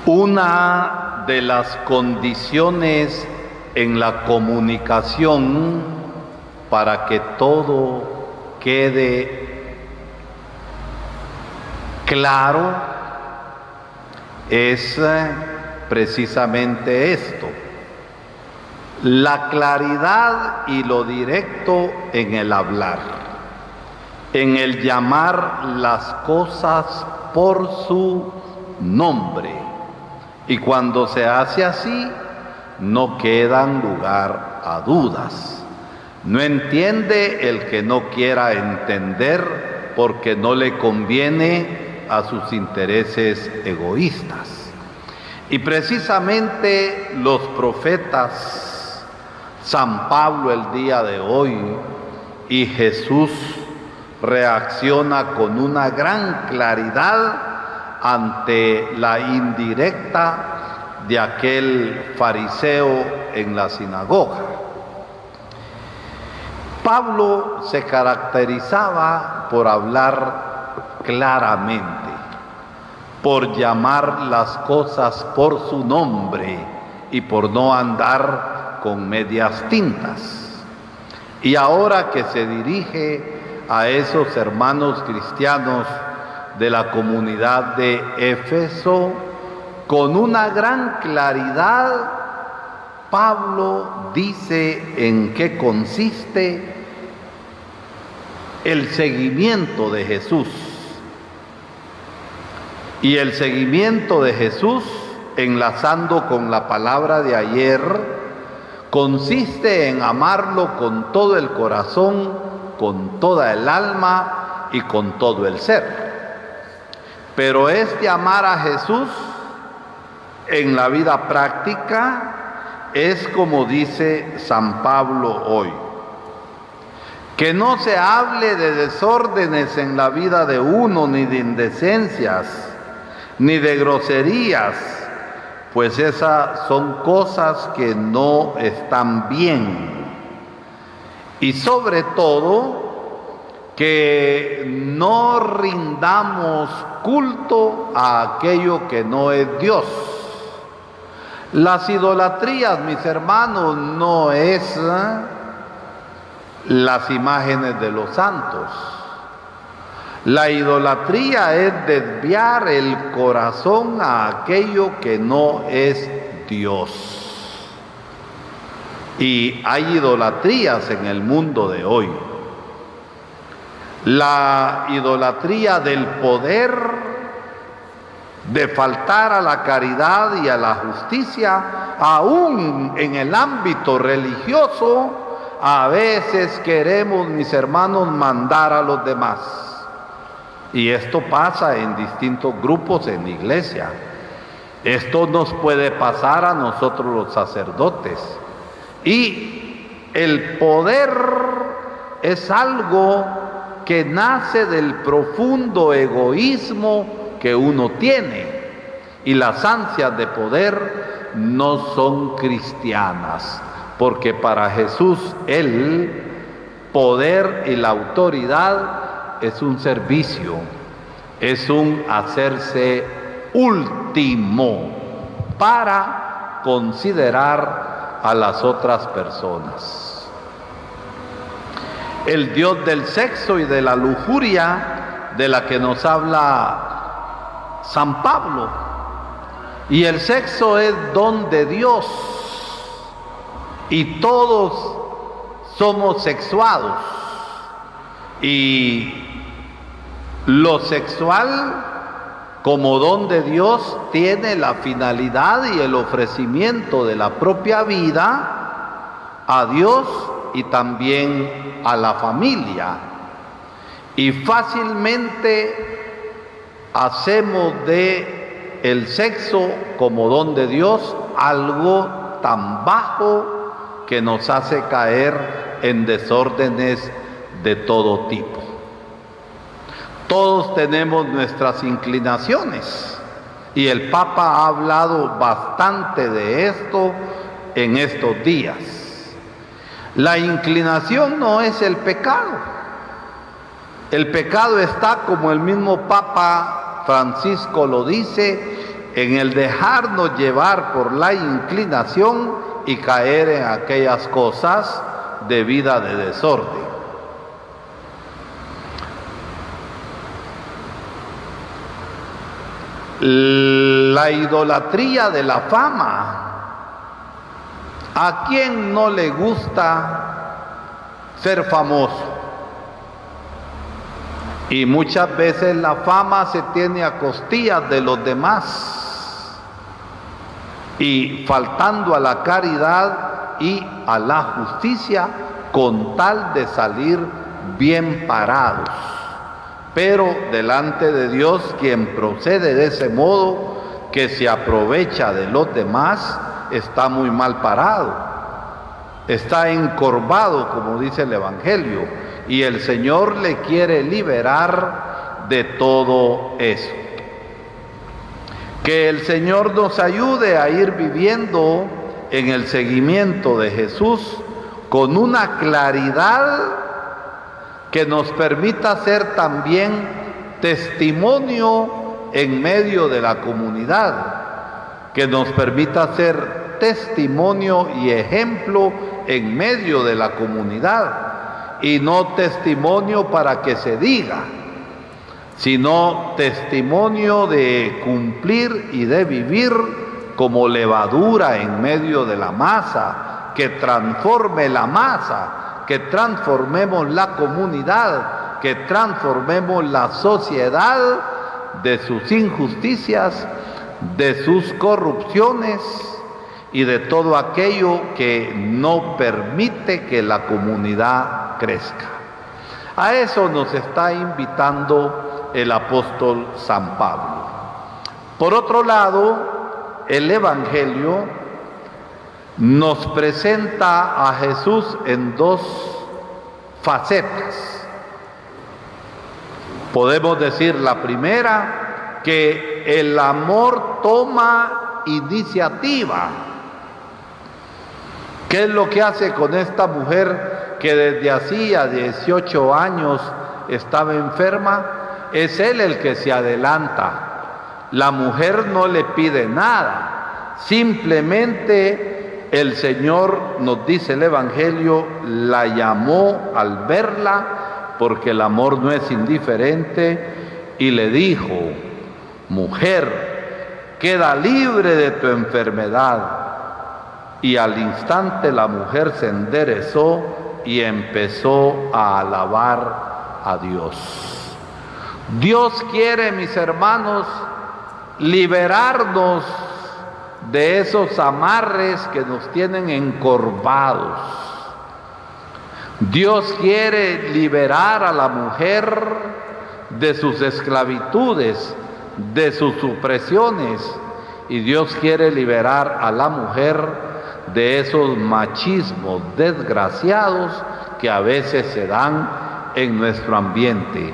Una de las condiciones en la comunicación para que todo quede claro es precisamente esto: la claridad y lo directo en el hablar, en el llamar las cosas por su nombre. Y cuando se hace así, no quedan lugar a dudas. No entiende el que no quiera entender, porque no le conviene a sus intereses egoístas. Y precisamente los profetas, San Pablo el día de hoy y Jesús, reacciona con una gran claridad ante la indirecta de aquel fariseo en la sinagoga. Pablo se caracterizaba por hablar claramente, por llamar las cosas por su nombre y por no andar con medias tintas. Y ahora que se dirige a esos hermanos cristianos de la comunidad de Éfeso, con una gran claridad, Pablo dice en qué consiste el seguimiento de Jesús. Y el seguimiento de Jesús, enlazando con la palabra de ayer, consiste en amarlo con todo el corazón, con toda el alma y con todo el ser. Pero este amar a Jesús en la vida práctica es como dice San Pablo hoy: que no se hable de desórdenes en la vida de uno, ni de indecencias, ni de groserías, pues esas son cosas que no están bien. Y sobre todo, que no rindamos culto a aquello que no es Dios. Las idolatrías, mis hermanos, no es las imágenes de los santos. La idolatría es desviar el corazón a aquello que no es Dios. Y hay idolatrías en el mundo de hoy. La idolatría del poder, de faltar a la caridad y a la justicia, aún en el ámbito religioso. A veces queremos, mis hermanos, mandar a los demás. Y esto pasa en distintos grupos en la iglesia. Esto nos puede pasar a nosotros los sacerdotes. Y el poder es algo que nace del profundo egoísmo que uno tiene, y las ansias de poder no son cristianas, porque para Jesús el poder y la autoridad es un servicio, es un hacerse último para considerar a las otras personas. El Dios del sexo y de la lujuria, de la que nos habla San Pablo. Y el sexo es don de Dios, y todos somos sexuados. Y lo sexual, como don de Dios, tiene la finalidad y el ofrecimiento de la propia vida a Dios y también a la familia. Y fácilmente hacemos de el sexo como don de Dios algo tan bajo que nos hace caer en desórdenes de todo tipo. Todos tenemos nuestras inclinaciones, y el Papa ha hablado bastante de esto en estos días. La inclinación no es el pecado. El pecado está, como el mismo Papa Francisco lo dice, en el dejarnos llevar por la inclinación y caer en aquellas cosas de vida de desorden. La idolatría de la fama. ¿A quién no le gusta ser famoso? Y muchas veces la fama se tiene a costillas de los demás y faltando a la caridad y a la justicia con tal de salir bien parados. Pero delante de Dios, quien procede de ese modo, que se aprovecha de los demás, está muy mal parado, está encorvado, como dice el Evangelio, y el Señor le quiere liberar de todo eso. Que el Señor nos ayude a ir viviendo en el seguimiento de Jesús con una claridad que nos permita ser también testimonio en medio de la comunidad, que nos permita ser testimonio y ejemplo en medio de la comunidad, y no testimonio para que se diga, sino testimonio de cumplir y de vivir como levadura en medio de la masa, que transforme la masa, que transformemos la comunidad, que transformemos la sociedad de sus injusticias, de sus corrupciones y de todo aquello que no permite que la comunidad crezca. A eso nos está invitando el apóstol San Pablo. Por otro lado, el Evangelio nos presenta a Jesús en dos facetas. Podemos decir la primera, que el amor toma iniciativa. ¿Qué es lo que hace con esta mujer que desde hacía 18 años estaba enferma? Es él el que se adelanta. La mujer no le pide nada, simplemente el Señor, nos dice el Evangelio, la llamó al verla, porque el amor no es indiferente, y le dijo: mujer, queda libre de tu enfermedad. Y al instante la mujer se enderezó y empezó a alabar a Dios. Dios quiere, mis hermanos, liberarnos de esos amarres que nos tienen encorvados. Dios quiere liberar a la mujer de sus esclavitudes, de sus supresiones, y Dios quiere liberar a la mujer de esos machismos desgraciados que a veces se dan en nuestro ambiente,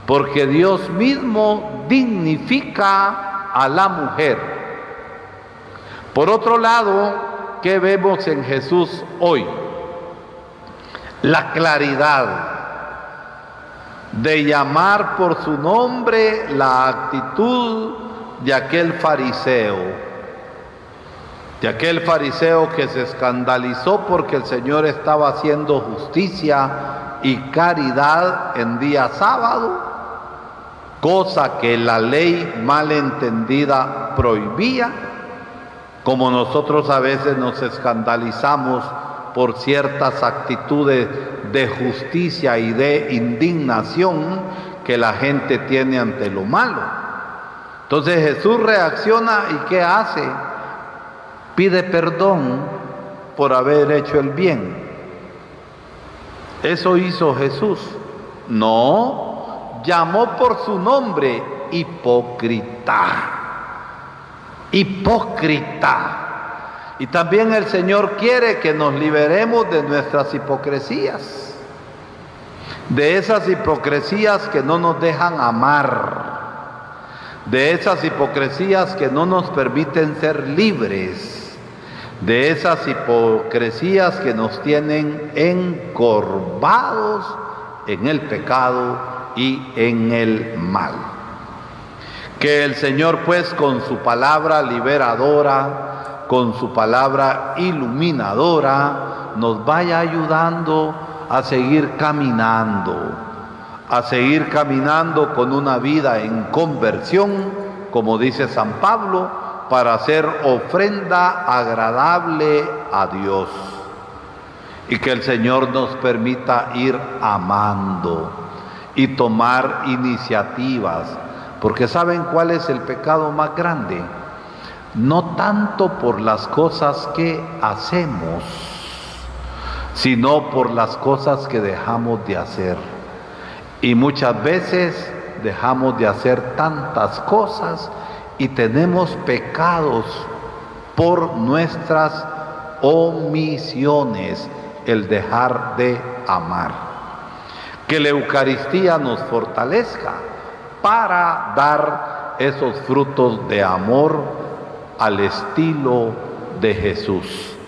porque Dios mismo dignifica a la mujer. Por otro lado, ¿qué vemos en Jesús hoy? La claridad de llamar por su nombre la actitud de aquel fariseo que se escandalizó porque el Señor estaba haciendo justicia y caridad en día sábado, cosa que la ley mal entendida prohibía, como nosotros a veces nos escandalizamos por ciertas actitudes de justicia y de indignación que la gente tiene ante lo malo. Entonces Jesús reacciona y ¿qué hace? Pide perdón por haber hecho el bien. ¿Eso hizo Jesús? No, llamó por su nombre: hipócrita. Hipócrita. Y también el Señor quiere que nos liberemos de nuestras hipocresías, de esas hipocresías que no nos dejan amar, de esas hipocresías que no nos permiten ser libres, de esas hipocresías que nos tienen encorvados en el pecado y en el mal. Que el Señor pues con su palabra liberadora, con su palabra iluminadora, nos vaya ayudando a seguir caminando con una vida en conversión, como dice San Pablo, para hacer ofrenda agradable a Dios. Y que el Señor nos permita ir amando y tomar iniciativas, porque ¿saben cuál es el pecado más grande? No tanto por las cosas que hacemos, sino por las cosas que dejamos de hacer. Y muchas veces dejamos de hacer tantas cosas y tenemos pecados por nuestras omisiones, el dejar de amar. Que la Eucaristía nos fortalezca para dar esos frutos de amor al estilo de Jesús.